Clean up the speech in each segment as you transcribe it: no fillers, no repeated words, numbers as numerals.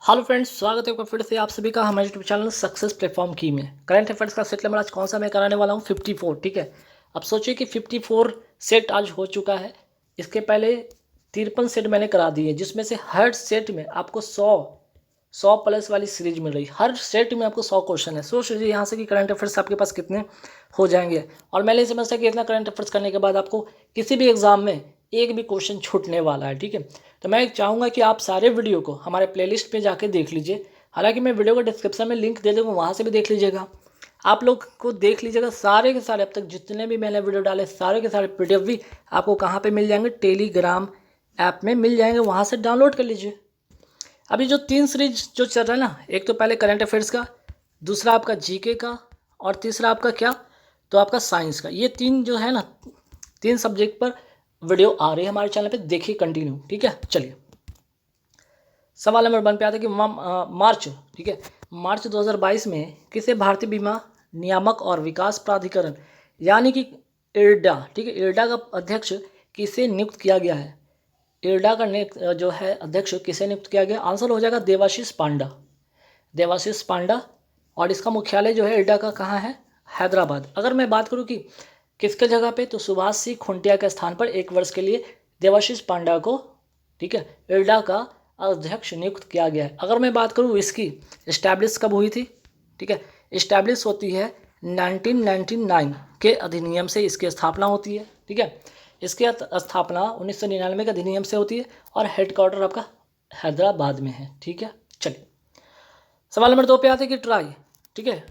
Hello friends, स्वागत है आपका फिर से आप सभी का हमारे यूट्यूब चैनल सक्सेस प्लेटफॉर्म की में। करंट अफेयर्स का सेट नंबर आज कौन सा मैं कराने वाला हूँ 54। ठीक है, अब सोचिए कि 54 सेट आज हो चुका है। इसके पहले 53 सेट मैंने करा दिए, जिसमें से हर सेट में आपको 100 प्लस वाली सीरीज मिल रही है। हर सेट में आपको 100 क्वेश्चन है। सोच लीजिए यहाँ से कि करंट अफेयर्स आपके पास कितने हो जाएंगे। और मैं नहीं समझता कि इतना करंट अफेयर्स करने के बाद आपको किसी भी एग्जाम में एक भी क्वेश्चन छूटने वाला है। ठीक है, तो मैं चाहूँगा कि आप सारे वीडियो को हमारे प्लेलिस्ट पे जाके देख लीजिए। हालांकि मैं वीडियो को डिस्क्रिप्शन में लिंक दे दूँगा, वहाँ से भी देख लीजिएगा। आप लोग को देख लीजिएगा सारे के सारे, अब तक जितने भी मैंने वीडियो डाले सारे के सारे PDF भी आपको कहाँ पे मिल जाएंगे, टेलीग्राम ऐप में मिल जाएंगे, वहाँ से डाउनलोड कर लीजिए। अभी जो 3 सीरीज जो चल रहा है ना, एक तो पहले करंट अफेयर्स का, दूसरा आपका GK का, और तीसरा आपका क्या, तो आपका साइंस का। ये 3 जो है ना, 3 सब्जेक्ट पर वीडियो आ रही है हमारे चैनल पे, देखिए कंटिन्यू। ठीक है, चलिए सवाल नंबर 1 पे आता है कि मार्च, ठीक है, मार्च 2022 में किसे भारतीय बीमा नियामक और विकास प्राधिकरण यानी कि इरडा, ठीक है, इरडा का अध्यक्ष किसे नियुक्त किया गया है? इरडा का जो है अध्यक्ष किसे नियुक्त किया गया? आंसर हो जाएगा देवाशीष पांडा, देवाशीष पांडा। और इसका मुख्यालय जो है इरडा का कहाँ है? हैदराबाद। अगर मैं बात करूँ कि किसके जगह पे, तो सुभाष सिंह खुंटिया के स्थान पर 1 वर्ष के लिए देवाशीष पांडा को, ठीक है, इरडा का अध्यक्ष नियुक्त किया गया है। अगर मैं बात करूँ इसकी इस्टेब्लिश कब हुई थी, ठीक है, इस्टेब्लिश होती है 1999 के अधिनियम से इसकी स्थापना होती है। ठीक है, इसकी स्थापना 1999 के अधिनियम से होती है और हेडक्वार्टर आपका हैदराबाद में है। ठीक है, चलिए सवाल नंबर 2 पे आते हैं कि ट्राई, ठीक है,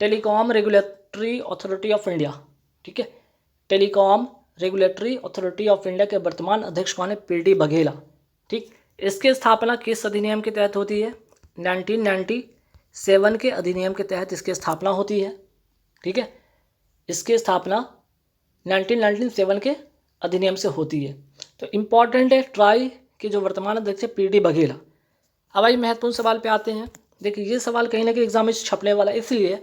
telecom regulatory authority of India, ठीक है, telecom regulatory authority of India के वर्तमान अध्यक्ष कौन है? PD बघेला। ठीक, इसकी स्थापना किस अधिनियम के तहत होती है? 1997 के अधिनियम के तहत इसकी स्थापना होती है। ठीक है, इसकी स्थापना 1997 के अधिनियम से होती है। तो इम्पॉर्टेंट है ट्राई के जो वर्तमान अध्यक्ष है PD बघेला। अब भाई महत्वपूर्ण सवाल पे आते हैं। देखिए ये सवाल कहीं ना कहीं एग्जाम में छपने वाला है, इसलिए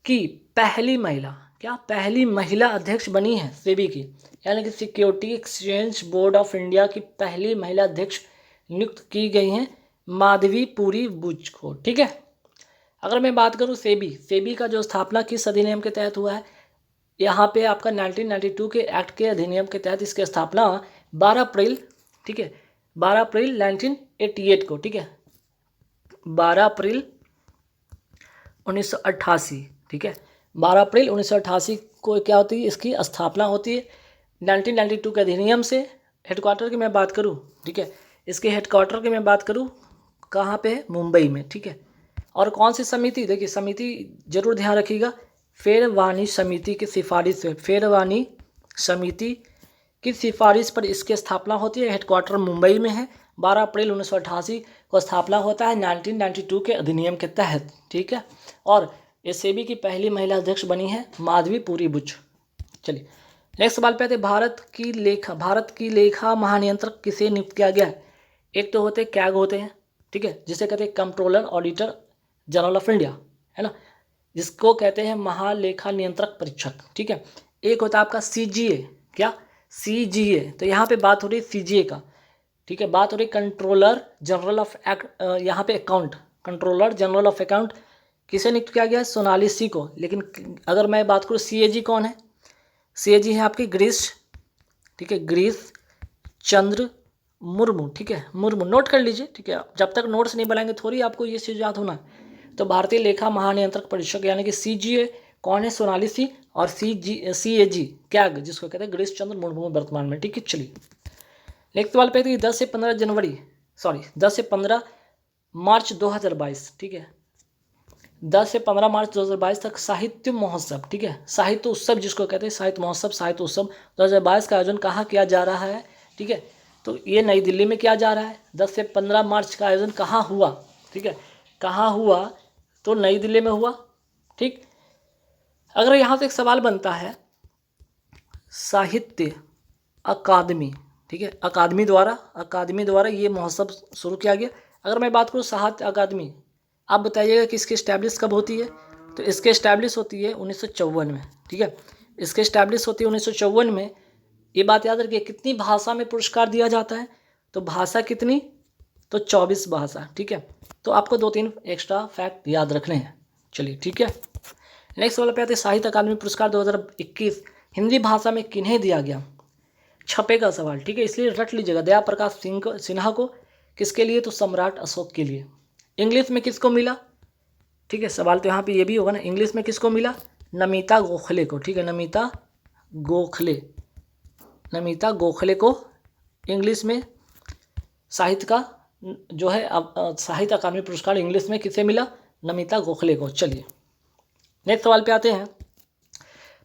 कि पहली महिला, क्या पहली महिला अध्यक्ष बनी है सेबी की, यानी कि security exchange board of India की पहली महिला अध्यक्ष नियुक्त की गई हैं माधवी पुरी बुच को। ठीक है, अगर मैं बात करूं सेबी का जो स्थापना किस अधिनियम के तहत हुआ है, यहाँ पे आपका 1992 के एक्ट के अधिनियम के तहत इसकी स्थापना 12 अप्रैल, ठीक है, 12 अप्रैल 1988 को, ठीक है, 12 अप्रैल 1988, ठीक है, 12 अप्रैल 1988 को क्या होती है? इसकी स्थापना होती है 1992 के अधिनियम से। हेडक्वार्टर की मैं बात करूँ, ठीक है, इसके हेडक्वार्टर की मैं बात करूँ कहाँ पे है? मुंबई में। ठीक है, और कौन सी समिति, देखिए समिति जरूर ध्यान रखिएगा, फेरवानी समिति की सिफारिश है, फेरवानी समिति की सिफारिश पर इसकी स्थापना होती है। हेडक्वार्टर मुंबई में है। 12 अप्रैल 1988 को स्थापना होता है 1992 के अधिनियम के तहत। ठीक है, और सेबी की पहली महिला अध्यक्ष बनी है माधवी पुरी बुच। चलिए नेक्स्ट सवाल पे आते हैं, भारत की लेखा महानियंत्रक किसे नियुक्त किया गया है? एक तो होते कैग होते हैं, ठीक है, जिसे कहते हैं controller auditor general of India, है ना, जिसको कहते हैं महालेखा नियंत्रक परीक्षक। ठीक है, एक होता है आपका CGA, क्या CGA, तो यहाँ पे बात हो रही है CGA का। ठीक है, बात हो रही कंट्रोलर जनरल ऑफ यहाँ पे account, controller general of account किसे नियुक्त किया गया है? सोनाली सी को। लेकिन अगर मैं बात करूँ CAG कौन है? CAG है आपकी ग्रीस, ठीक है, ग्रीस चंद्र मुर्मू। ठीक है, मुर्मू, नोट कर लीजिए। ठीक है, जब तक नोट्स नहीं बनाएंगे थोड़ी आपको ये चीज़ याद होना है। तो भारतीय लेखा महानियंत्रक परीक्षक यानी कि CGA कौन है? सोनाली सी, और CAG कैग जिसको कहते हैं गिरीश चंद्र मुर्मू वर्तमान में। ठीक है, चलिए नेक्स्ट सवाल पे 10 से 15 जनवरी, सॉरी 10 से 15 मार्च 2022, ठीक है, 10 से 15 मार्च 2022 तक साहित्य महोत्सव, ठीक है, साहित्य उत्सव जिसको कहते हैं साहित्य महोत्सव, साहित्य उत्सव 2022 का आयोजन कहाँ किया जा रहा है? ठीक है, तो ये नई दिल्ली में किया जा रहा है। 10 से 15 मार्च का आयोजन कहाँ हुआ? ठीक है, कहाँ हुआ? तो नई दिल्ली में हुआ। ठीक, अगर यहाँ से एक सवाल बनता है, साहित्य अकादमी, ठीक है, अकादमी द्वारा ये महोत्सव शुरू किया गया। अगर मैं बात करूँ साहित्य अकादमी, आप बताइएगा कि इसकी इस्टेब्लिश कब होती है? तो इसकी इस्टेब्लिश होती है 1954 में। ठीक है, इसकी इस्टेब्लिश होती है 1954 में। ये बात याद रखिए, कितनी भाषा में पुरस्कार दिया जाता है? तो भाषा कितनी? तो 24 भाषा, ठीक है। तो आपको 2-3 एक्स्ट्रा फैक्ट याद रखने हैं। चलिए ठीक है। नेक्स्ट वाला पे आते हैं साहित्य अकादमी पुरस्कार 2021 हिंदी भाषा में किन्हें दिया गया। छपे का सवाल, ठीक है, इसलिए रट लीजिएगा। दया प्रकाश सिन्हा को, किसके लिए, तो सम्राट अशोक के लिए। इंग्लिश में किसको मिला, ठीक है, सवाल तो यहाँ पे ये भी होगा ना, इंग्लिश में किसको मिला, नमिता गोखले को, ठीक है, नमिता गोखले को इंग्लिश में साहित्य का जो है साहित्य अकादमी पुरस्कार इंग्लिश में किसे मिला, नमिता गोखले को। चलिए नेक्स्ट सवाल पे आते हैं।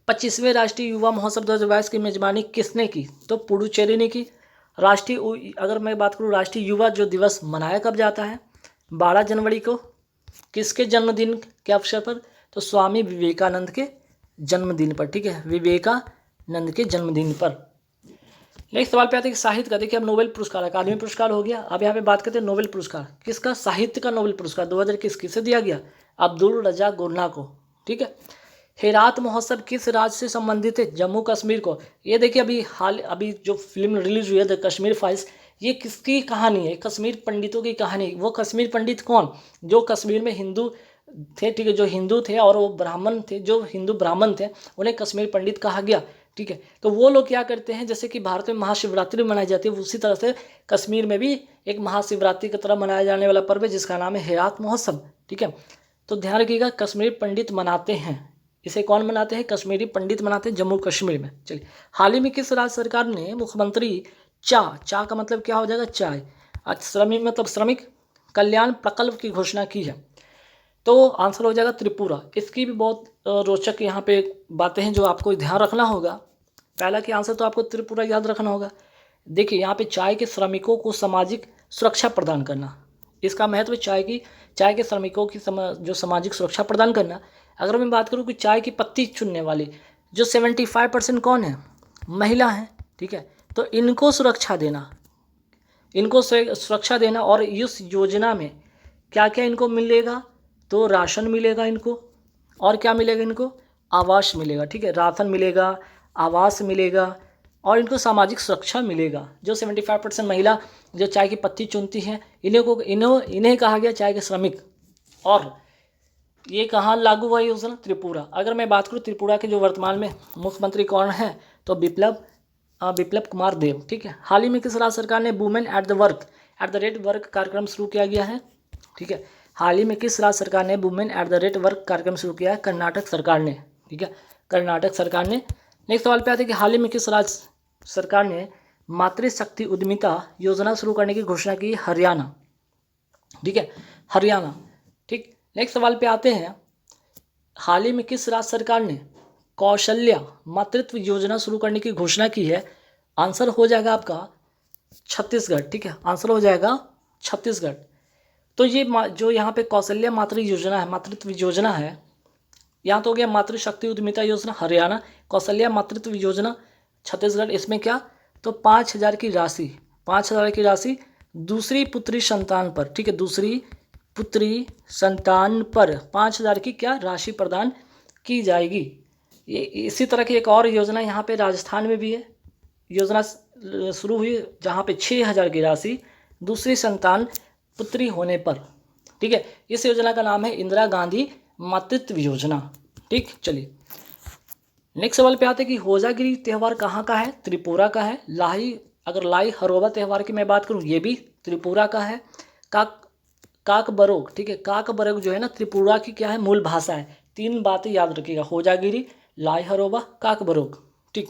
25वें राष्ट्रीय युवा महोत्सव 2022 की मेजबानी किसने की, तो पुडुचेरी ने की। राष्ट्रीय, अगर मैं बात करूँ राष्ट्रीय युवा जो दिवस मनाया कब जाता है, 12 जनवरी को। किसके जन्मदिन के अवसर पर, तो स्वामी विवेकानंद के जन्मदिन पर, ठीक है, विवेकानंद के जन्मदिन पर। नेक्स्ट सवाल पे आते हैं कि साहित्य का, देखिए अब नोबेल पुरस्कार, अकादमी पुरस्कार हो गया, अब यहाँ पे बात करते हैं नोबेल पुरस्कार। किसका, साहित्य का नोबेल पुरस्कार 2021 किसे दिया गया, अब्दुल रजा गुरना को, ठीक है। हेरात महोत्सव किस राज्य से संबंधित है, जम्मू कश्मीर को। ये देखिए अभी जो फिल्म रिलीज हुई है द कश्मीर फाइल्स, ये किसकी कहानी है, कश्मीर पंडितों की कहानी। वो कश्मीर पंडित कौन, जो कश्मीर में हिंदू थे, ठीक है, जो हिंदू थे और वो ब्राह्मण थे, जो हिंदू ब्राह्मण थे उन्हें कश्मीर पंडित कहा गया, ठीक है। तो वो लोग क्या करते हैं, जैसे कि भारत में महाशिवरात्रि मनाई जाती है, उसी तरह से कश्मीर में भी एक महाशिवरात्रि की तरह मनाया जाने वाला पर्व है जिसका नाम है हेरात महोत्सव, ठीक है। तो ध्यान रखिएगा, कश्मीर पंडित मनाते हैं, इसे कौन मनाते हैं, कश्मीरी पंडित मनाते हैं जम्मू कश्मीर में। चलिए, हाल ही में किस राज्य सरकार ने मुख्यमंत्री चा का मतलब क्या हो जाएगा, चाय, श्रमिक मतलब श्रमिक कल्याण प्रकल्प की घोषणा की है, तो आंसर हो जाएगा त्रिपुरा। इसकी भी बहुत रोचक यहाँ पे बातें हैं जो आपको ध्यान रखना होगा। पहला की आंसर तो आपको त्रिपुरा याद रखना होगा। देखिए यहाँ पे चाय के श्रमिकों को सामाजिक सुरक्षा प्रदान करना, इसका महत्व चाय के श्रमिकों की जो सामाजिक सुरक्षा प्रदान करना। अगर मैं बात करूँ कि चाय की पत्ती चुनने वाली जो 75% कौन है, महिला हैं, ठीक है। तो इनको सुरक्षा देना और इस योजना में क्या क्या इनको मिलेगा, तो राशन मिलेगा इनको, और क्या मिलेगा इनको, आवास मिलेगा, ठीक है, राशन मिलेगा, आवास मिलेगा और इनको सामाजिक सुरक्षा मिलेगा। जो 75% महिला जो चाय की पत्ती चुनती हैं इन्हें कहा गया चाय के श्रमिक। और ये कहाँ लागू हुआ योजना, त्रिपुरा। अगर मैं बात करूँ त्रिपुरा के जो वर्तमान में मुख्यमंत्री कौन है, तो बिप्लब कुमार देव, ठीक है। हाल ही में किस राज्य सरकार ने women at the rate work कार्यक्रम शुरू किया गया है, ठीक है। हाल ही में किस राज्य सरकार ने women at the rate work कार्यक्रम शुरू किया है, कर्नाटक सरकार ने, ठीक है, कर्नाटक सरकार ने। नेक्स्ट सवाल पे आते हैं कि हाल ही में किस राज्य सरकार ने मातृशक्ति उद्यमिता योजना शुरू करने की घोषणा की, हरियाणा, ठीक है, हरियाणा, ठीक। नेक्स्ट सवाल पे आते हैं, हाल ही में किस राज्य सरकार ने कौशल्या मातृत्व योजना शुरू करने की घोषणा की है, आंसर हो जाएगा आपका छत्तीसगढ़, ठीक है, आंसर हो जाएगा छत्तीसगढ़। तो ये जो यहाँ पे कौशल्या मातृत्व योजना है, यहाँ तो हो गया मातृशक्ति उद्यमिता योजना हरियाणा, कौशल्या मातृत्व योजना छत्तीसगढ़। इसमें क्या, तो 5,000 की राशि दूसरी पुत्री संतान पर, ठीक है, दूसरी पुत्री संतान पर 5,000 की क्या राशि प्रदान की जाएगी। ये इसी तरह की एक और योजना यहाँ पे राजस्थान में भी है, योजना शुरू हुई जहाँ पे 6,000 की राशि दूसरी संतान पुत्री होने पर, ठीक है। इस योजना का नाम है इंदिरा गांधी मातृत्व योजना, ठीक। चलिए नेक्स्ट सवाल पे आते हैं कि होजागिरी त्यौहार कहाँ का है, त्रिपुरा का है। लाई हरोबा त्यौहार की मैं बात करूँ, ये भी त्रिपुरा का है। काकबरोग, ठीक है, काकबरोग जो है ना त्रिपुरा की क्या है, मूल भाषा है। 3 बातें याद रखिएगा, होजागिरी, लाई हरोबा, काकबरोग, ठीक।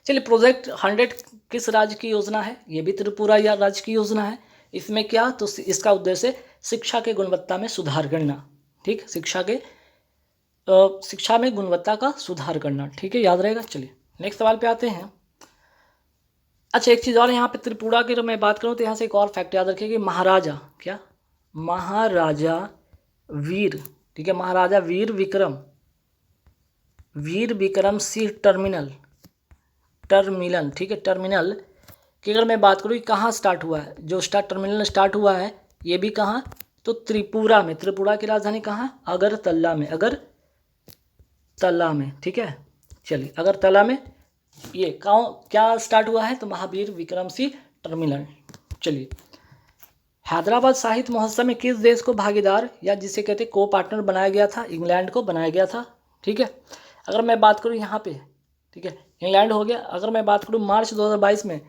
चलिए, प्रोजेक्ट 100 किस राज्य की योजना है, ये भी त्रिपुरा या राज्य की योजना है। इसमें क्या, तो इसका उद्देश्य शिक्षा के गुणवत्ता में सुधार करना, ठीक, शिक्षा में गुणवत्ता का सुधार करना, ठीक है, याद रहेगा। चलिए नेक्स्ट सवाल पे आते हैं। अच्छा, एक चीज़ और यहाँ पे त्रिपुरा की मैं बात करूँ तो यहाँ से एक और फैक्ट याद रखिए कि महाराजा वीर, ठीक है, महाराजा वीर विक्रम सिंह टर्मिनल, ठीक है, टर्मिनल की अगर मैं बात करूँ कहाँ स्टार्ट हुआ है, जो टर्मिनल स्टार्ट हुआ है ये भी कहाँ, तो त्रिपुरा में। त्रिपुरा की राजधानी कहाँ, अगरतला में, ठीक है। चलिए, अगरतला में ये क्या स्टार्ट हुआ है, तो महावीर विक्रम सिंह टर्मिनल। चलिए हैदराबाद साहित्य महोत्सव में किस देश को भागीदार या जिसे कहते हैं को पार्टनर बनाया गया था? इंग्लैंड को बनाया गया था। ठीक है, अगर मैं बात करूँ यहाँ पे, ठीक है, इंग्लैंड हो गया। अगर मैं बात करूँ मार्च 2022 में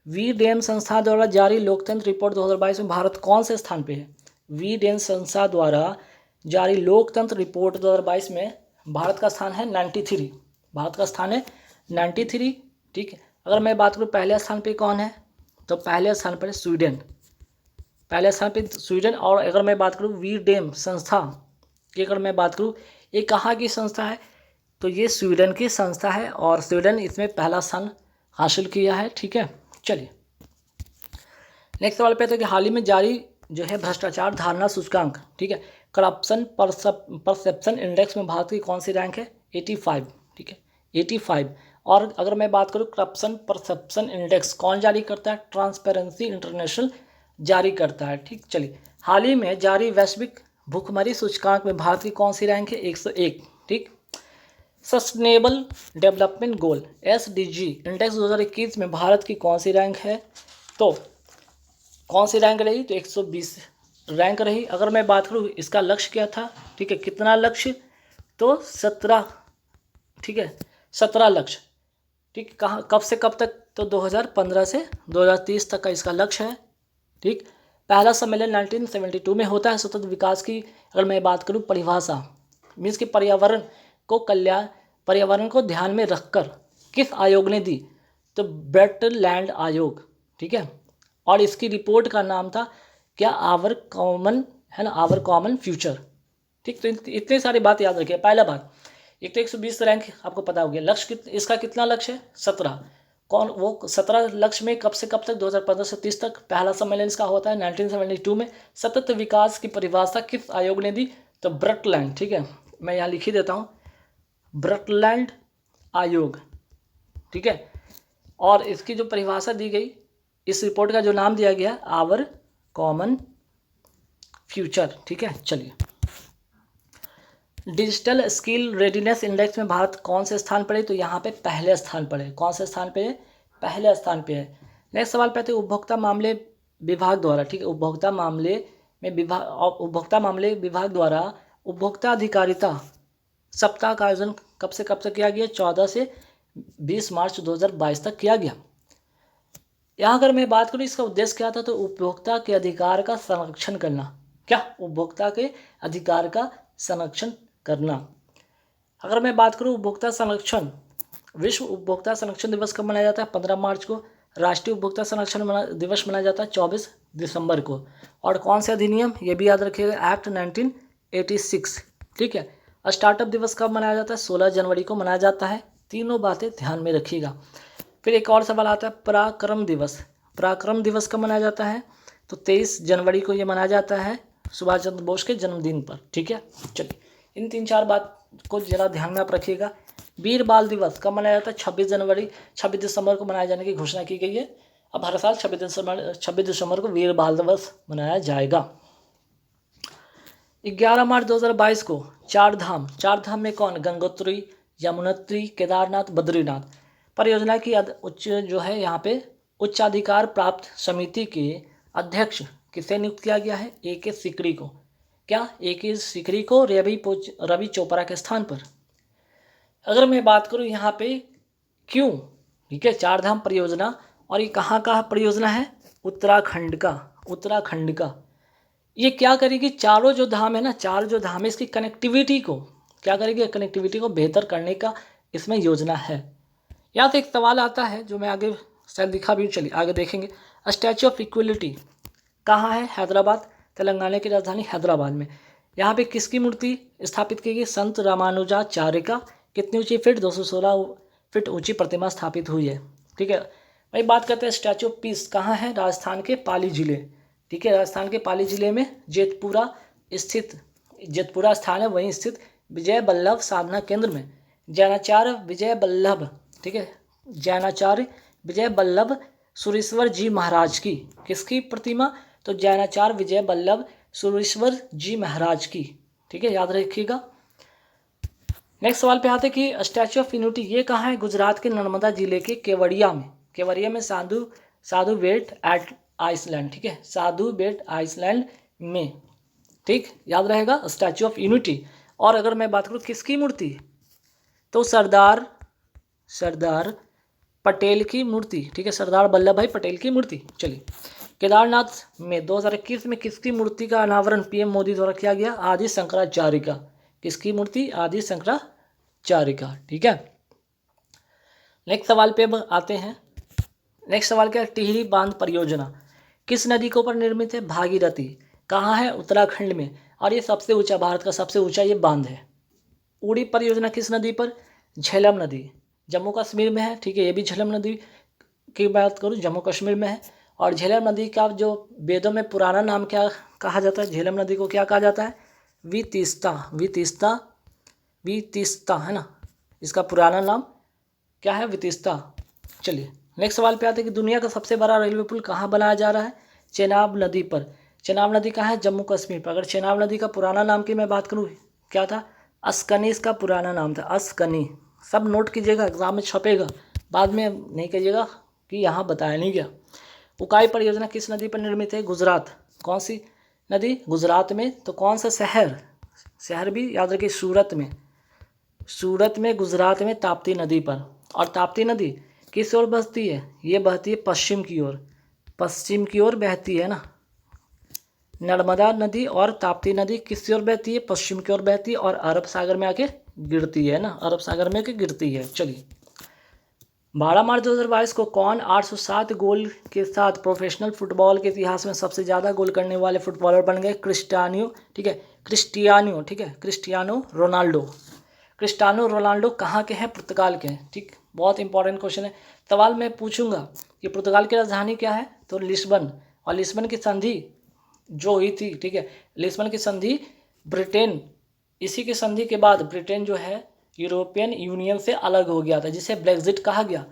वी डेन संस्था द्वारा जारी लोकतंत्र रिपोर्ट 2022 में भारत कौन से स्थान पे है? वी डेन संस्था द्वारा जारी लोकतंत्र रिपोर्ट 2022 में भारत का स्थान है 93। भारत का स्थान है 93। ठीक है, अगर मैं बात करूँ पहले स्थान पे कौन है, तो पहले स्थान पर स्वीडन, पहले स्थान पे स्वीडन। और अगर मैं बात करूँ वी डेम संस्था की, अगर मैं बात करूँ ये कहाँ की संस्था है, तो ये स्वीडन की संस्था है और स्वीडन इसमें पहला स्थान हासिल किया है। ठीक है, चलिए नेक्स्ट सवाल पे आते हैं कि हाल ही में जारी जो है भ्रष्टाचार धारणा सूचकांक, ठीक है, करप्शन परसेप्शन इंडेक्स में भारत की कौन सी रैंक है? 85। ठीक है, 85। और अगर मैं बात करूँ करप्शन परसेप्शन इंडेक्स कौन जारी करता है? ट्रांसपेरेंसी इंटरनेशनल जारी करता है। ठीक, चलिए हाल ही में जारी वैश्विक भुखमरी सूचकांक में भारत की कौन सी रैंक है? 101। ठीक, sustainable development goal SDG index 2021 में भारत की कौन सी रैंक है? तो कौन सी रैंक रही? तो 120 रैंक रही। अगर मैं बात करूँ इसका लक्ष्य क्या था? ठीक है, कितना लक्ष्य? तो 17। ठीक है, 17 लक्ष्य। ठीक, कहाँ कब से कब तक? तो 2015 से 2030 तक का इसका लक्ष्य है। ठीक, पहला सम्मेलन 1972 में होता है। सतत विकास की अगर मैं बात करूँ परिभाषा मीन्स कि पर्यावरण को ध्यान में रखकर किस आयोग ने दी? तो वेटलैंड आयोग। ठीक है, और इसकी रिपोर्ट का नाम था क्या? आवर कॉमन, है ना, आवर कॉमन फ्यूचर। ठीक, तो इतनी सारी बात याद रखिए। पहला बात, एक तो 120 रैंक आपको पता हो गया। लक्ष्य इसका कितना लक्ष्य है? 17। कौन वो 17 लक्ष्य में कब से कब तक? 2015 से 30 तक। पहला सम्मेलन इसका होता है 1972 में। सतत विकास की परिभाषा किस आयोग ने दी? तो ब्रटलैंड। ठीक है, मैं यहाँ लिख ही देता हूँ, ब्रटलैंड आयोग। ठीक है, और इसकी जो परिभाषा दी गई, इस रिपोर्ट का जो नाम दिया गया आवर कॉमन फ्यूचर। ठीक है, चलिए डिजिटल स्किल रेडीनेस इंडेक्स में भारत कौन से स्थान पर है? तो यहाँ पे पहले स्थान पर है। कौन से स्थान पे है? पहले स्थान पे है। नेक्स्ट सवाल पे आते हैं उपभोक्ता मामले विभाग द्वारा, ठीक है, उपभोक्ता मामले विभाग द्वारा उपभोक्ता अधिकारिता सप्ताह का आयोजन कब से कब तक किया गया? 14 से 20 मार्च 2022 तक किया गया। यहाँ अगर मैं बात करूँ इसका उद्देश्य क्या था? तो उपभोक्ता के अधिकार का संरक्षण करना। क्या? उपभोक्ता के अधिकार का संरक्षण करना। अगर मैं बात करूँ उपभोक्ता संरक्षण, विश्व उपभोक्ता संरक्षण दिवस कब मनाया जाता है? 15 मार्च को। राष्ट्रीय उपभोक्ता संरक्षण दिवस मनाया जाता है 24 दिसंबर को। और कौन से अधिनियम? ये भी याद रखिएगा, एक्ट 1986। ठीक है, स्टार्टअप दिवस कब मनाया जाता है? 16 जनवरी को मनाया जाता है। तीनों बातें ध्यान में रखिएगा। फिर एक और सवाल आता है पराक्रम दिवस। पराक्रम दिवस कब मनाया जाता है? तो 23 जनवरी को ये मनाया जाता है सुभाष चंद्र बोस के जन्मदिन पर। ठीक है, चलिए इन 3-4 बात को जरा ध्यान में आप रखिएगा। वीर बाल दिवस कब मनाया जाता है? 26 दिसंबर को मनाए जाने की घोषणा की गई है। अब हर साल 26 दिसंबर को वीर बाल दिवस मनाया जाएगा। 11 मार्च 2022 को चार धाम में कौन? गंगोत्री, यमुनोत्री, केदारनाथ, बद्रीनाथ परियोजना की उच्च जो है यहाँ पे उच्चाधिकार प्राप्त समिति के अध्यक्ष किसे नियुक्त किया गया है? A.K. सिकरी को। क्या? A.K. सिकरी को रवि चोपड़ा के स्थान पर। अगर मैं बात करूँ यहाँ पे क्यों, ठीक है, चार धाम परियोजना, और ये कहाँ का परियोजना है? उत्तराखंड का। ये क्या करेगी? चारों जो धाम है ना, चार जो धाम है, इसकी कनेक्टिविटी को क्या करेगी? कनेक्टिविटी को बेहतर करने का इसमें योजना है। यहाँ से एक सवाल आता है जो मैं आगे शायद दिखा भी, चलिए आगे देखेंगे। स्टैच्यू ऑफ इक्वलिटी कहाँ है? हैदराबाद, तेलंगाना की राजधानी हैदराबाद में। यहाँ पे किसकी मूर्ति स्थापित की गई? संत रामानुजाचार्य का। कितनी ऊंची? फीट 216 फीट ऊंची प्रतिमा स्थापित हुई है। ठीक है, भाई बात करते हैं स्टैच्यू ऑफ पीस कहाँ है? राजस्थान के पाली जिले। ठीक है, राजस्थान के पाली जिले में जेतपुरा स्थान है, वहीं स्थित विजय वल्लभ साधना केंद्र में जैनाचार्य विजय वल्लभ, ठीक है, जैनाचार्य विजय वल्लभ सुरेश्वर जी महाराज की, किसकी प्रतिमा? तो जैनाचार्य विजय वल्लभ सुरेश्वर जी महाराज की। ठीक है, याद रखिएगा। नेक्स्ट सवाल पे आते कि स्टैच्यू ऑफ यूनिटी ये कहाँ है? गुजरात के नर्मदा जिले के केवड़िया में। साधु वेट आइसलैंड, ठीक है, साधु बेट आइसलैंड में, ठीक, याद रहेगा, स्टैचू ऑफ यूनिटी। और अगर मैं बात करूँ किसकी मूर्ति, तो सरदार पटेल की मूर्ति, ठीक है, सरदार वल्लभ भाई पटेल की मूर्ति। चलिए, केदारनाथ में 2021 में किसकी मूर्ति का अनावरण पीएम मोदी द्वारा किया गया, आदि शंकराचार्य का। किसकी मूर्ति, आदि शंकराचार्य का, ठीक है। नेक्स्ट सवाल पे अब आते हैं। नेक्स्ट सवाल क्या है, टिहरी बांध परियोजना किस नदी के ऊपर निर्मित है, भागीरथी। कहाँ है, उत्तराखंड में, और ये सबसे ऊंचा, भारत का सबसे ऊंचा ये बांध है। उड़ी परियोजना किस नदी पर, झेलम नदी, जम्मू कश्मीर में है, ठीक है, ये भी झेलम नदी की बात करूँ जम्मू कश्मीर में है। और झेलम नदी का जो वेदों में पुराना नाम क्या कहा जाता है, झेलम नदी को क्या कहा जाता है, वितीस्ता है ना, इसका पुराना नाम क्या है, वितीस्ता। चलिए, नेक्स्ट सवाल पे आते हैं कि दुनिया का सबसे बड़ा रेलवे पुल कहाँ बनाया जा रहा है, चेनाब नदी पर। चेनाब नदी कहाँ है, जम्मू कश्मीर पर। अगर चेनाब नदी का पुराना नाम की मैं बात करूँ, क्या था, अस्कनी इसका पुराना नाम था, अस्कनी। सब नोट कीजिएगा, एग्जाम में छपेगा, बाद में नहीं कहिएगा कि यहाँ बताया नहीं गया। उकाई परियोजना किस नदी पर निर्मित है, गुजरात। कौन सी नदी, गुजरात में। तो कौन सा शहर भी याद रखिए, सूरत में गुजरात में ताप्ती नदी पर। और ताप्ती नदी किस ओर बहती है, ये बहती है पश्चिम की ओर बहती है ना। नर्मदा नदी और ताप्ती नदी किस ओर बहती है, पश्चिम की ओर बहती है, और अरब सागर में आके गिरती है ना, अरब सागर में आके गिरती है। चलिए, 12 मार्च 2022 को कौन 807 गोल के साथ प्रोफेशनल फुटबॉल के इतिहास में सबसे ज़्यादा गोल करने वाले फुटबॉलर बन गए, क्रिस्टियानो, ठीक है, क्रिस्टियानो रोनाल्डो कहाँ के हैं, पुर्तगाल के हैं, ठीक। बहुत इंपॉर्टेंट क्वेश्चन है, सवाल मैं पूछूंगा कि पुर्तगाल की राजधानी क्या है, तो लिस्बन। और लिस्बन की संधि जो हुई थी, ठीक है, लिस्बन की संधि ब्रिटेन, इसी की संधि के बाद ब्रिटेन जो है यूरोपियन यूनियन से अलग हो गया था, जिसे ब्रेक्जिट कहा गया।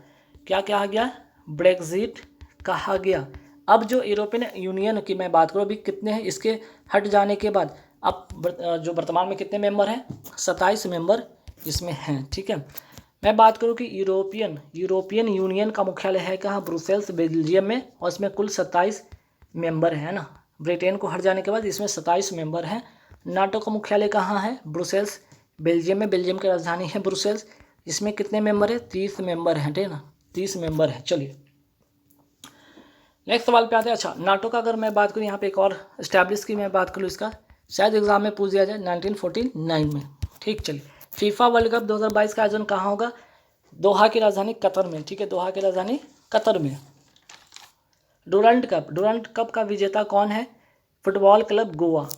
क्या कहा गया, ब्रेक्जिट कहा गया। अब जो यूरोपियन यूनियन की मैं बात करूँ, अभी कितने हैं, इसके हट जाने के बाद अब जो वर्तमान में कितने मेंबर हैं, 27 मेंबर इसमें हैं, ठीक है। मैं बात करूँ कि यूरोपियन यूनियन का मुख्यालय है कहाँ, ब्रुसेल्स, बेल्जियम में, और इसमें कुल 27 मेंबर हैं ना। ब्रिटेन को हट जाने के बाद इसमें 27 मेंबर हैं। नाटो का मुख्यालय कहाँ है, ब्रुसेल्स, बेल्जियम में, बेल्जियम की राजधानी है ब्रुसेल्स। इसमें कितने मेंबर है, 30 मेंबर हैं, ठीक है ना, 30 मेंबर हैं। चलिए, नेक्स्ट सवाल पे आते हैं। अच्छा, नाटो का अगर मैं बात करूँ, यहाँ पे एक और इस्टेब्लिश की मैं बात करूँ, इसका शायद एग्जाम में पूछ दिया जाए, 1949 में, ठीक। चलिए, फीफा वर्ल्ड कप 2022 का आयोजन कहाँ होगा, दोहा की राजधानी कतर में, ठीक है, दोहा की राजधानी कतर में। डुरंड कप का विजेता कौन है, फुटबॉल क्लब गोवा।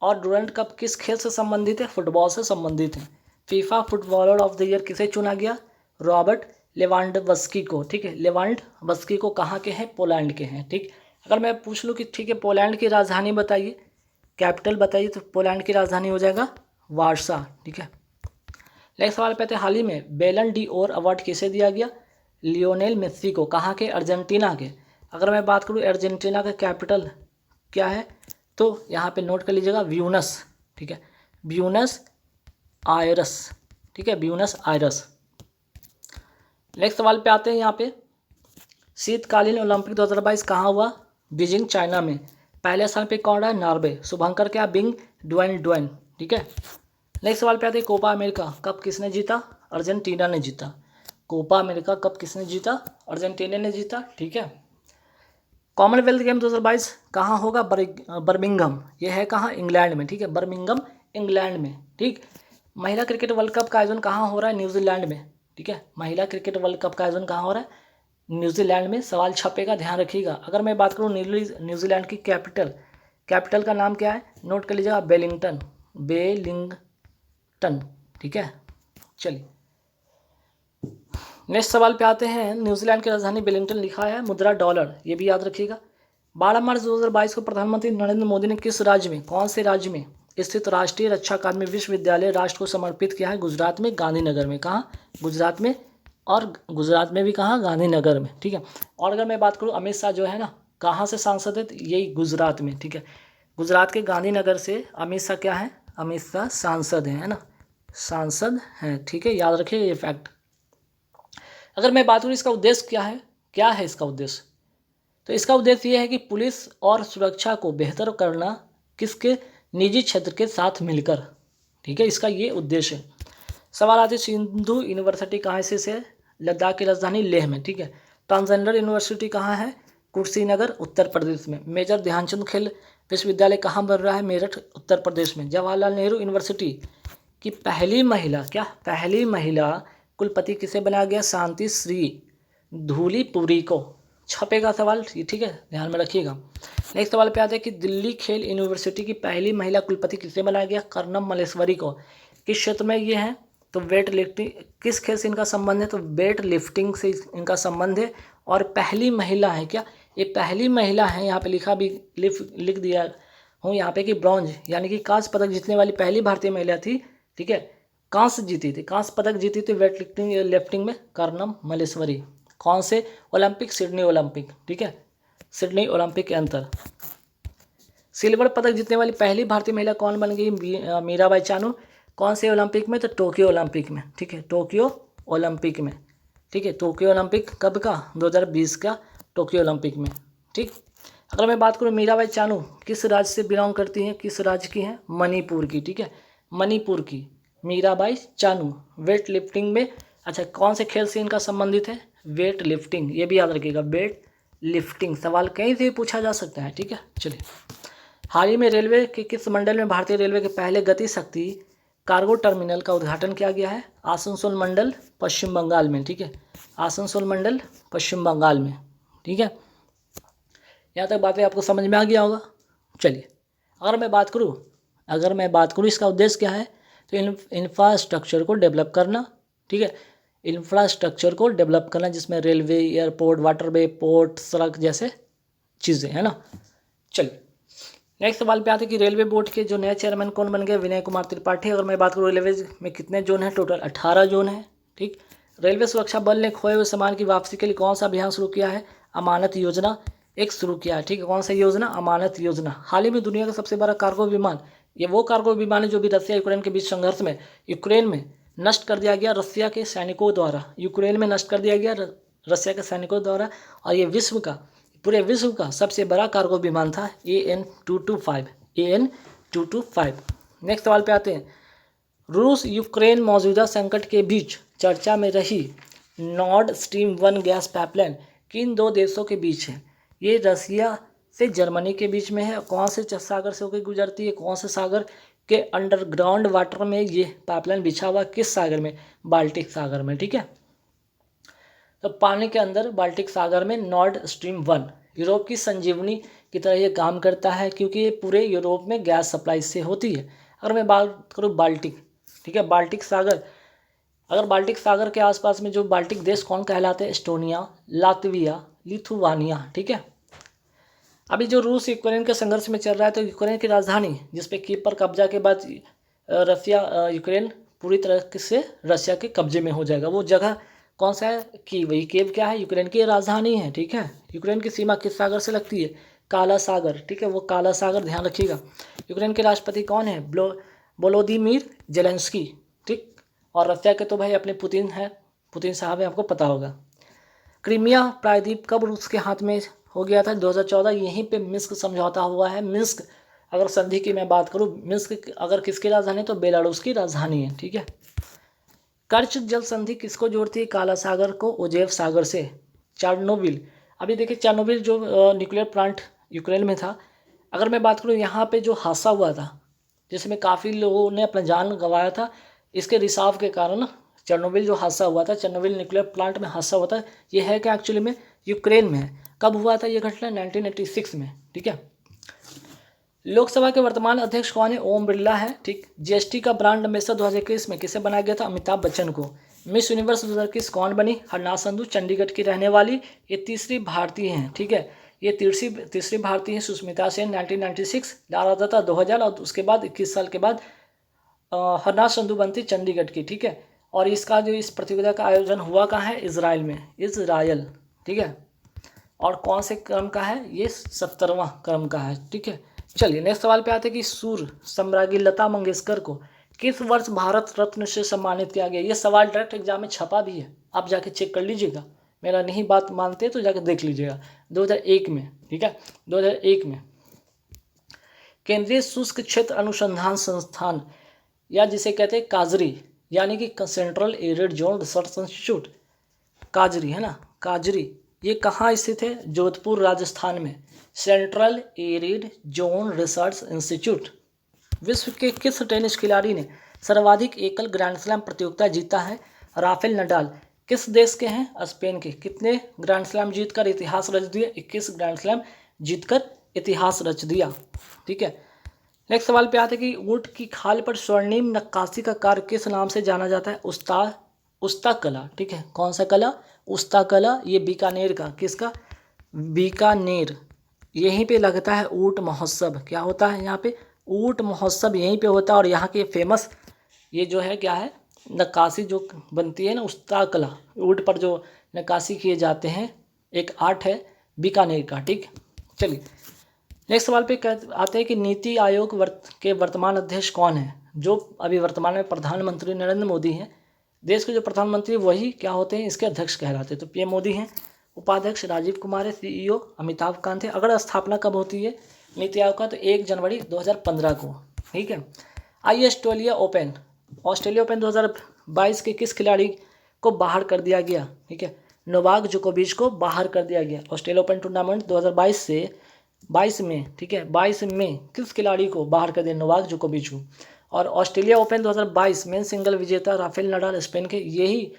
और डुरंड कप किस खेल से संबंधित है, फुटबॉल से संबंधित है। FIFA footballer of the year किसे चुना गया, रॉबर्ट लेवांडोव्स्की को, ठीक है, लेवांडोव्स्की को कहाँ के हैं, पोलैंड के हैं, ठीक। अगर मैं पूछ लूँ कि ठीक है, पोलैंड की राजधानी बताइए, कैपिटल बताइए, तो पोलैंड की राजधानी हो जाएगा वार्सा, ठीक है। नेक्स्ट सवाल पे आते हैं, हाल ही में बेलन डी ओर अवार्ड किसे दिया गया, लियोनेल मेस्सी को। कहाँ के, अर्जेंटीना के। अगर मैं बात करूँ अर्जेंटीना का कैपिटल क्या है, तो यहाँ पे नोट कर लीजिएगा, ब्यूनस, ठीक है, ब्यूनस आयरस, ठीक है, ब्यूनस आयरस। नेक्स्ट सवाल पे आते हैं, यहाँ पे शीतकालीन ओलंपिक 2022 कहाँ हुआ, बीजिंग, चाइना में। पहले स्थान पे कौन रहा है, नॉर्वे, शुभंकर क्या, बिंग ड्वेन, ठीक है। नेक्स्ट सवाल पे आते हैं, कोपा अमेरिका कप किसने जीता, अर्जेंटीना ने जीता। कोपा अमेरिका कप किसने जीता, अर्जेंटीना ने जीता, ठीक है। कॉमनवेल्थ गेम 2022 कहाँ होगा, बर्मिंघम, ये है कहाँ, इंग्लैंड में, ठीक है, बर्मिंघम इंग्लैंड में, ठीक। महिला क्रिकेट वर्ल्ड कप का आयोजन कहाँ हो रहा है, न्यूजीलैंड में, ठीक है, महिला क्रिकेट वर्ल्ड कप का आयोजन कहाँ हो रहा है, न्यूजीलैंड में। सवाल छपेगा, ध्यान रखिएगा। अगर मैं बात करूँ न्यूजीलैंड की कैपिटल का नाम क्या है, नोट कर लीजिएगा, बेलिंगटन, ठीक है। चलिए, नेक्स्ट सवाल पे आते हैं, न्यूजीलैंड की राजधानी वेलिंगटन लिखा है, मुद्रा डॉलर, ये भी याद रखिएगा। 12 मार्च 2022 को प्रधानमंत्री नरेंद्र मोदी ने किस राज्य में, कौन से राज्य में स्थित राष्ट्रीय रक्षा अकादमी विश्वविद्यालय राष्ट्र को समर्पित किया है, गुजरात में, गांधीनगर में। कहाँ, गुजरात में, और गुजरात में भी कहाँ, गांधीनगर में, ठीक है। और अगर मैं बात करूँ, अमित शाह जो है ना, कहाँ से सांसद है, यही गुजरात में, ठीक है, गुजरात के गांधीनगर से अमित शाह क्या है, अमित शाह सांसद है ना, सांसद हैं, ठीक है, याद रखिए ये फैक्ट। अगर मैं बात करूँ इसका उद्देश्य क्या है इसका उद्देश्य, तो इसका उद्देश्य ये है कि पुलिस और सुरक्षा को बेहतर करना किसके, निजी क्षेत्र के साथ मिलकर, ठीक है, इसका ये उद्देश्य है। सवाल आते सिंधु यूनिवर्सिटी कहाँ से है, लद्दाख की राजधानी लेह में, ठीक है। ट्रांसजेंडर यूनिवर्सिटी कहाँ है, कुशीनगर उत्तर प्रदेश में। मेजर ध्यानचंद खेल विश्वविद्यालय कहाँ बन रहा है, मेरठ उत्तर प्रदेश में। जवाहरलाल नेहरू यूनिवर्सिटी की पहली महिला, क्या पहली महिला कुलपति किसे बनाया गया, शांति श्री धूलीपुरी को। छपेगा सवाल, ठीक है, ध्यान में रखिएगा। नेक्स्ट सवाल पे आते हैं कि दिल्ली खेल यूनिवर्सिटी की पहली महिला कुलपति किसे बनाया गया, कर्नम मल्लेश्वरी को। किस क्षेत्र में ये है, तो वेट लिफ्टिंग। किस खेल से इनका संबंध है, तो वेट लिफ्टिंग से इनका संबंध है। और पहली महिला है, क्या ये पहली महिला है, यहाँ पे लिखा भी लिख दिया हूँ यहाँ पे कि ब्रॉन्ज यानी कि कांस्य पदक जीतने वाली पहली भारतीय महिला थी, ठीक है। कांस्य जीती थी, कांस्य पदक जीती थी वेट लिफ्टिंग में कर्नम मल्लेश्वरी। कौन से ओलंपिक, सिडनी ओलंपिक, ठीक है, सिडनी ओलंपिक के अंतर। सिल्वर पदक जीतने वाली पहली भारतीय महिला कौन बन गई, मीराबाई चानू। कौन से ओलंपिक में, तो टोक्यो ओलंपिक में, ठीक है, टोक्यो ओलंपिक में, ठीक है। टोक्यो ओलंपिक कब का, 2020 का टोक्यो ओलंपिक में, ठीक। अगर मैं बात करूँ मीराबाई चानू किस राज्य से बिलोंग करती हैं, किस राज्य की हैं, मणिपुर की, ठीक है, मणिपुर की मीराबाई चानू। वेट लिफ्टिंग में, अच्छा कौन से खेल से इनका संबंधित है, वेट लिफ्टिंग, ये भी याद रखिएगा, वेट लिफ्टिंग। सवाल कहीं से भी पूछा जा सकता है, ठीक है। चलिए, हाल ही में रेलवे के किस मंडल में भारतीय रेलवे के पहले गति शक्ति कार्गो टर्मिनल का उद्घाटन किया गया है, आसनसोल मंडल पश्चिम बंगाल में, ठीक है, आसनसोल मंडल पश्चिम बंगाल में, ठीक है। यहाँ तक बातें आपको समझ में आ गया होगा। चलिए, अगर मैं बात करूँ इसका उद्देश्य क्या है, तो इंफ्रास्ट्रक्चर को डेवलप करना, ठीक है, इंफ्रास्ट्रक्चर को डेवलप करना जिसमें रेलवे, एयरपोर्ट, वाटरवे, पोर्ट, सड़क जैसे चीज़ें, है ना। चलिए, नेक्स्ट सवाल पे आते हैं कि रेलवे बोर्ड के जो नए चेयरमैन कौन बन गए, विनय कुमार त्रिपाठी। अगर मैं बात करूँ रेलवे में कितने जोन हैं, टोटल 18 जोन हैं, ठीक। रेलवे सुरक्षा बल ने खोए हुए सामान की वापसी के लिए कौन सा अभियान शुरू किया है, अमानत योजना एक शुरू किया है, ठीक है। कौन सा योजना, अमानत योजना। हाल ही में दुनिया का सबसे बड़ा कार्गो विमान, ये वो कार्गो विमान है जो भी रसिया यूक्रेन के बीच संघर्ष में यूक्रेन में नष्ट कर दिया गया रसिया के सैनिकों द्वारा, यूक्रेन में नष्ट कर दिया गया रसिया के सैनिकों द्वारा। और ये पूरे विश्व का सबसे बड़ा कार्गो विमान था, AN-225। नेक्स्ट सवाल पे आते हैं, रूस यूक्रेन मौजूदा संकट के बीच चर्चा में रही नॉर्ड स्ट्रीम 1 गैस पाइपलाइन किन दो देशों के बीच है, ये रसिया से जर्मनी के बीच में है। कौन से सागर से होकर गुजरती है, कौन से सागर के अंडरग्राउंड वाटर में ये पाइपलाइन बिछा हुआ, किस सागर में, बाल्टिक सागर में, ठीक है। तो पानी के अंदर बाल्टिक सागर में नॉर्ड स्ट्रीम 1 यूरोप की संजीवनी की तरह ये काम करता है, क्योंकि ये पूरे यूरोप में गैस सप्लाई से होती है। अगर मैं बात करूँ बाल्टिक, ठीक है, बाल्टिक सागर, अगर बाल्टिक सागर के आसपास में जो बाल्टिक देश कौन कहलाते हैं, एस्टोनिया, लातविया, लिथुआनिया, ठीक है। अभी जो रूस यूक्रेन के संघर्ष में चल रहा है, तो यूक्रेन की राजधानी जिसपे कीव पर कब्जा के बाद यूक्रेन पूरी तरह से रसिया के कब्जे में हो जाएगा। वो जगह कौन सा है, कीव। ये कीव क्या है, यूक्रेन की राजधानी है, ठीक है। यूक्रेन की सीमा किस सागर से लगती है, काला सागर, ठीक है, वो काला सागर, ध्यान रखिएगा। यूक्रेन के राष्ट्रपति कौन है, वोलोदिमीर जेलेंस्की, ठीक। और रसिया के तो भाई अपने पुतिन साहब है, आपको पता होगा। क्रीमिया प्रायद्वीप कब रूस के हाथ में हो गया था, 2014। यहीं पे मिन्स्क समझौता हुआ है। मिन्स्क, अगर संधि की मैं बात करूँ, मिन्स्क अगर किसकी राजधानी, तो बेलारूस की राजधानी है, ठीक है। कर्च जल संधि किसको जोड़ती है, काला सागर को ओजेव सागर से। चेरनोबिल, अभी देखिए चेरनोबिल जो न्यूक्लियर प्लांट यूक्रेन में था, अगर मैं बात करूँ यहाँ पे जो हादसा हुआ था जिसमें काफ़ी लोगों ने अपना जान गंवाया था, इसके रिसाव के कारण चेरनोबिल जो हादसा हुआ था, चेरनोबिल न्यूक्लियर प्लांट में हादसा हुआ था, ये है क्या एक्चुअली में यूक्रेन में है। कब हुआ था ये घटना, 1986 में, ठीक है। लोकसभा के वर्तमान अध्यक्ष कौन है, ओम बिरला है, ठीक। जीएसटी का ब्रांड एम्बेसडर 2021 में किसे बनाया गया था, अमिताभ बच्चन को। मिस यूनिवर्स 2021 कौन बनी, हरनाज संधू, चंडीगढ़ की रहने वाली, ये तीसरी भारतीय हैं, ठीक है। ये तीसरी भारतीय हैं। सुष्मिता सेन 1996, लारा दत्ता 2000, और उसके बाद 21 साल के बाद हरनाज संधू बनती चंडीगढ़ की, ठीक है। और इसका जो इस प्रतियोगिता का आयोजन हुआ कहाँ है, इजराइल में, इजराइल, ठीक है। और कौन से क्रम का है, ये 70वां क्रम का है, ठीक है। चलिए, नेक्स्ट सवाल पे आते हैं कि सूर सम्राज्ञी लता मंगेशकर को किस वर्ष भारत रत्न से सम्मानित किया गया। ये सवाल डायरेक्ट एग्जाम में छपा भी है, आप जाके चेक कर लीजिएगा, मेरा नहीं बात मानते तो जाकर देख लीजिएगा 2001 में, ठीक है। 2001 में केंद्रीय शुष्क क्षेत्र अनुसंधान संस्थान, या जिसे कहते हैं काजरी, यानी कि central arid zone research institute, काजरी है ना, काजरी, ये कहाँ स्थित है? जोधपुर राजस्थान में, central arid zone research institute. विश्व के किस टेनिस खिलाड़ी ने सर्वाधिक एकल ग्रैंड स्लैम प्रतियोगिता जीता है? Rafael Nadal. किस देश के हैं? स्पेन के। कितने ग्रैंड स्लैम जीतकर इतिहास रच दिया? 21 ग्रैंड स्लैम जीतकर इतिहास रच दिया, ठीक है। नेक्स्ट सवाल पे आते हैं कि ऊंट की खाल पर स्वर्णिम नक्काशी का कार्य किस नाम से जाना जाता है? उस्ता कला, ठीक है। कौन सा कला? उस्ता कला। ये बीकानेर का, किसका? बीकानेर। यहीं पे लगता है ऊंट महोत्सव। क्या होता है यहाँ पे? ऊंट महोत्सव यहीं पे होता है। और यहाँ के फेमस ये जो है क्या है, नक्काशी जो बनती है ना, उस्ता कला, ऊंट पर जो नक्काशी किए जाते हैं, एक आर्ट है बीकानेर का, ठीक। चलिए नेक्स्ट सवाल पे आते हैं कि नीति आयोग के वर्तमान अध्यक्ष कौन है? जो अभी वर्तमान में प्रधानमंत्री नरेंद्र मोदी हैं। देश के जो प्रधानमंत्री वही क्या होते हैं? इसके अध्यक्ष कहलाते हैं। तो पीएम मोदी हैं। उपाध्यक्ष राजीव कुमार है। सीईओ अमिताभ कांत है। अगर स्थापना कब होती है नीति आयोग का? तो 1 जनवरी 2015 को, ठीक है। आइए ऑस्ट्रेलिया ओपन 2022 के किस खिलाड़ी को बाहर कर दिया गया? ठीक है, नोवाक जोकोविच को बाहर कर दिया गया। ऑस्ट्रेलिया ओपन टूर्नामेंट 2022 से 22 में, ठीक है, 22 में किस खिलाड़ी को बाहर कर दिया? नोवाक जोकोविच को। और ऑस्ट्रेलिया ओपन 2022 में सिंगल विजेता राफेल नडाल स्पेन के, यही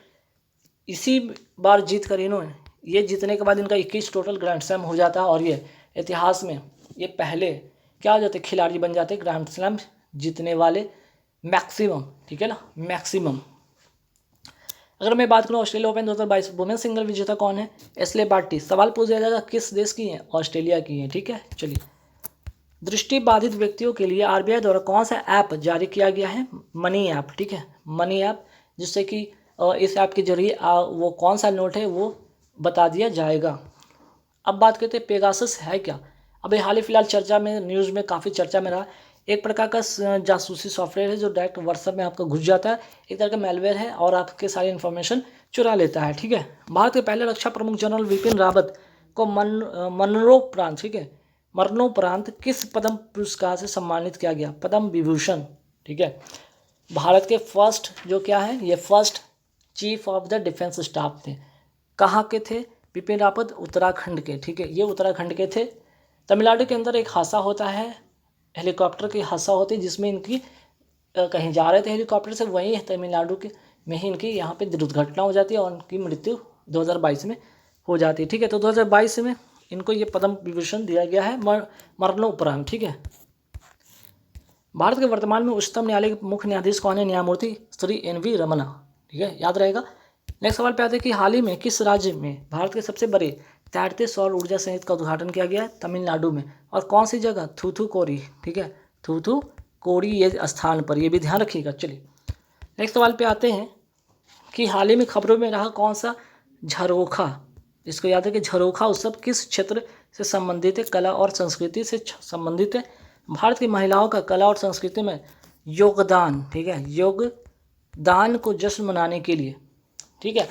इसी बार जीत कर इन्होंने, ये जीतने के बाद इनका 21 टोटल ग्रैंड स्लैम हो जाता है। और ये इतिहास में ये पहले क्या हो जाते, खिलाड़ी बन जाते ग्रैंड स्लैम जीतने वाले मैक्सिमम, ठीक है ना, मैक्सिमम। अगर मैं बात करूँ ऑस्ट्रेलिया ओपन 2022 वुमेन सिंगल विजेता कौन है? Ashleigh Barty. सवाल पूछ दिया जाएगा किस देश की है? ऑस्ट्रेलिया की है, ठीक है। चलिए, दृष्टि बाधित व्यक्तियों के लिए आरबीआई द्वारा कौन सा ऐप जारी किया गया है? मनी ऐप, ठीक है, मनी ऐप, जिससे कि इस ऐप के जरिए वो कौन सा नोट है वो बता दिया जाएगा। अब बात करते हैं पेगासस है क्या। अभी हाल ही फिलहाल चर्चा में, न्यूज़ में काफ़ी चर्चा में रहा। एक प्रकार का जासूसी सॉफ्टवेयर है जो डायरेक्ट व्हाट्सएप में आपका घुस जाता है। एक तरह का मेलवेयर है और आपके सारी इन्फॉर्मेशन चुरा लेता है, ठीक है। भारत के पहले रक्षा प्रमुख जनरल विपिन रावत को मरणोपरांत, ठीक है, मरणोपरांत किस पद्म पुरस्कार से सम्मानित किया गया? पद्म विभूषण, ठीक है। भारत के फर्स्ट जो क्या है, ये first chief of the defence staff थे। कहाँ के थे? विपिन रावत उत्तराखंड के, ठीक है, ये उत्तराखंड के थे। तमिलनाडु के अंदर एक हादसा होता है, हेलीकॉप्टर की हादसा होती है, जिसमें इनकी कहीं जा रहे थे हेलीकॉप्टर से, वहीं तमिलनाडु के में ही इनकी यहाँ पे दुर्घटना हो जाती है और उनकी मृत्यु 2022 में हो जाती है, ठीक है। तो 2022 में इनको ये पद्म विभूषण दिया गया है मरणोपरांत, ठीक है। भारत के वर्तमान में उच्चतम न्यायालय के मुख्य न्यायाधीश कौन है? न्यायमूर्ति श्री NV रमन्ना, ठीक है, याद रहेगा। नेक्स्ट सवाल पे आते हैं कि हाल ही में किस राज्य में भारत के सबसे बड़े तैरते सौर ऊर्जा संयंत्र का उद्घाटन किया गया है? तमिलनाडु में। और कौन सी जगह? थूथुकोडी, ठीक है, थूथुकोडी ये स्थान पर, ये भी ध्यान रखिएगा। चलिए नेक्स्ट सवाल पे आते हैं कि हाल ही में खबरों में रहा कौन सा झरोखा, इसको याद है कि झरोखा उत्सव किस क्षेत्र से संबंधित है? कला और संस्कृति से संबंधित है। भारत की महिलाओं का कला और संस्कृति में योगदान, ठीक है, योगदान को जश्न मनाने के लिए, ठीक है।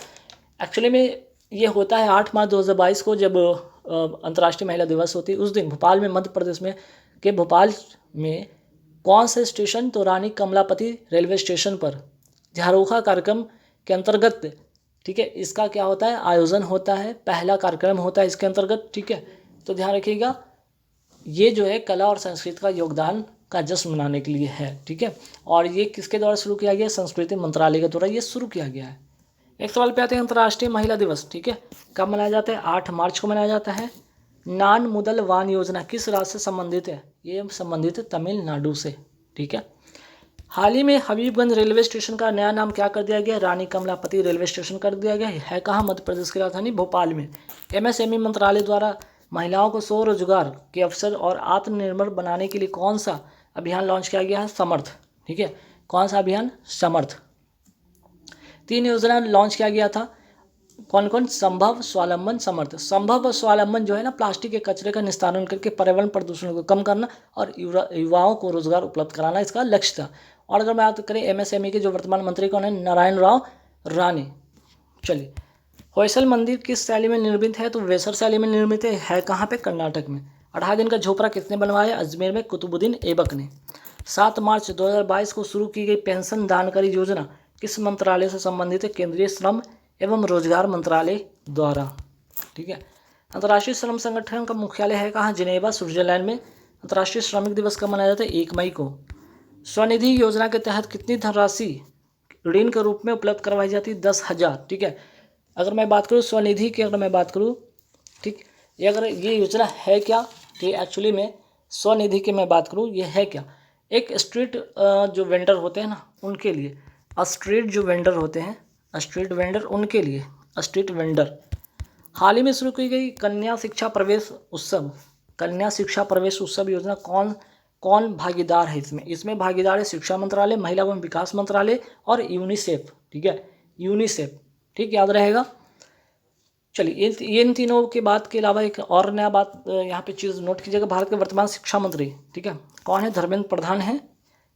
एक्चुअली में ये होता है 8 मार्च 2022 को, जब अंतर्राष्ट्रीय महिला दिवस होती है। उस दिन भोपाल में, मध्य प्रदेश में के भोपाल में कौन से स्टेशन? तो रानी कमलापति रेलवे स्टेशन पर झरोखा कार्यक्रम के अंतर्गत, ठीक है, इसका क्या होता है? आयोजन होता है, पहला कार्यक्रम होता है इसके अंतर्गत, ठीक है। तो ध्यान रखिएगा, ये जो है कला और संस्कृति का योगदान का जश्न मनाने के लिए है, ठीक है। और ये किसके द्वारा शुरू किया गया? संस्कृति मंत्रालय के द्वारा ये शुरू किया गया है। एक सवाल पे आते हैं अंतर्राष्ट्रीय महिला दिवस, ठीक है, कब मनाया जाता है? 8 मार्च को मनाया जाता है। नान मुदल वान योजना किस राज्य से संबंधित है? ये संबंधित है तमिलनाडु से, ठीक है। हाल ही में हबीबगंज रेलवे स्टेशन का नया नाम क्या कर दिया गया? रानी कमलापति रेलवे स्टेशन कर दिया गया है। कहाँ? मध्य प्रदेश की राजधानी भोपाल में। MSME मंत्रालय द्वारा महिलाओं को स्वरोजगार के अवसर और आत्मनिर्भर बनाने के लिए कौन सा अभियान लॉन्च किया गया है? समर्थ, ठीक है, कौन सा अभियान? समर्थ। 3 योजना लॉन्च किया गया था, कौन कौन? संभव, स्वावलंबन, समर्थ। संभव और स्वावलंबन जो है ना, प्लास्टिक के कचरे का निस्तारण करके पर्यावरण प्रदूषण को कम करना और युवाओं को रोजगार उपलब्ध कराना इसका लक्ष्य था। और अगर बात करें MSME के जो वर्तमान मंत्री कौन है? नारायण राव राणे। चलिए होयसल मंदिर किस शैली में निर्मित है? तो वेसर शैली में निर्मित है कहाँ पे? कर्नाटक में। 18 दिन का झोपड़ा किसने बनवाया? अजमेर में कुतुबुद्दीन ऐबक ने। 7 मार्च 2022 को शुरू की गई पेंशन दानकारी योजना किस मंत्रालय से संबंधित है? केंद्रीय श्रम एवं रोजगार मंत्रालय द्वारा। ठीक है। अंतर्राष्ट्रीय श्रम संगठन का मुख्यालय है कहाँ? जिनेवा, स्विट्जरलैंड में। अंतर्राष्ट्रीय श्रमिक दिवस कब मनाया जाता है? 1 मई को। स्वनिधि योजना के तहत कितनी धनराशि ऋण के रूप में उपलब्ध करवाई जाती है? 10,000। ठीक है। अगर मैं बात करूँ स्वनिधि की, अगर मैं बात करूँ, ठीक, ये अगर ये योजना है क्या, तो एक्चुअली में स्वनिधि की मैं बात करूँ, ये है क्या? एक स्ट्रीट जो वेंडर होते हैं ना, उनके लिए, स्ट्रीट जो वेंडर होते हैं, स्ट्रीट वेंडर, उनके लिए, स्ट्रीट वेंडर। हाल ही में शुरू की गई कन्या शिक्षा प्रवेश उत्सव, कन्या शिक्षा प्रवेश उत्सव योजना कौन कौन भागीदार है इसमें? इसमें भागीदार है शिक्षा मंत्रालय, महिला एवं विकास मंत्रालय और यूनिसेफ। ठीक है, यूनिसेफ। ठीक, याद रहेगा। चलिए, इन तीनों के बात के अलावा एक और नया बात यहाँ पे चीज़ नोट कीजिएगा। भारत के वर्तमान शिक्षा मंत्री, ठीक है, कौन है? धर्मेंद्र प्रधान है।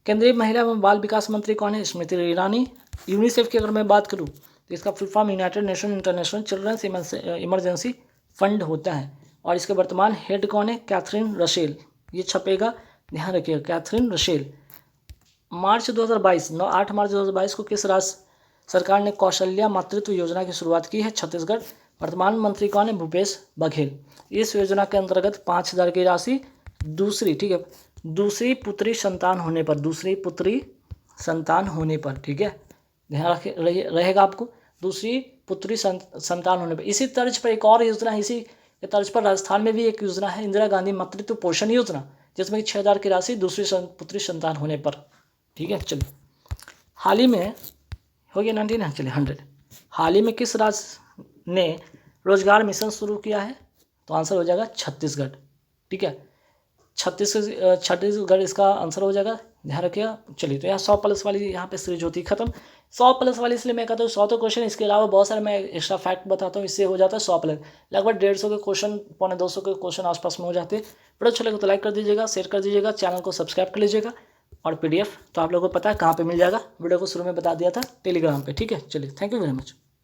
केंद्रीय महिला एवं बाल विकास मंत्री कौन है? स्मृति ईरानी। यूनिसेफ की अगर मैं बात करूँ तो इसका full form United Nation International Children's Emergency Fund होता है। और इसके वर्तमान हेड कौन है? Catherine Russell. ये छपेगा, ध्यान रखिएगा, कैथरीन रसेल। मार्च 2022, 8 मार्च 2022 को किस राज्य सरकार ने कौशल्या मातृत्व योजना की शुरुआत की है? छत्तीसगढ़। वर्तमान मंत्री कौन है? भूपेश बघेल। इस योजना के अंतर्गत 5,000 की राशि दूसरी, ठीक है, दूसरी पुत्री संतान होने पर, दूसरी पुत्री संतान होने पर, ठीक है, ध्यान रहेगा आपको, दूसरी पुत्री संतान होने पर। इसी तर्ज पर एक और योजना है, इसी के तर्ज पर राजस्थान में भी एक योजना है, इंदिरा गांधी मातृत्व पोषण योजना, जिसमें 6,000 की राशि दूसरी पुत्री संतान होने पर। ठीक है। चलिए, हाल ही में हो गया 19, चलिए 100। हाल ही में किस राज्य ने रोजगार मिशन शुरू किया है? तो आंसर हो जाएगा छत्तीसगढ़। ठीक है, छत्तीसगढ़ इसका आंसर हो जाएगा, ध्यान रखिएगा। चलिए, तो यहाँ 100+ वाली यहाँ पे सीरीज होती है खत्म। 100+ वाली इसलिए मैं कहता हूँ 100 तो क्वेश्चन, इसके अलावा बहुत सारे मैं एक्स्ट्रा फैक्ट बताता हूँ, इससे हो जाता है 100+। लगभग 150 के क्वेश्चन, 250 के क्वेश्चन आसपास में हो जाते हैं। वीडियो अच्छा लगे तो लाइक कर दीजिएगा, शेयर कर दीजिएगा, चैनल को सब्सक्राइब कर लीजिएगा। और PDF तो आप लोगों को पता है कहाँ पे मिल जाएगा, वीडियो को शुरू में बता दिया था, टेलीग्राम पे। ठीक है, चलिए, थैंक यू वेरी मच।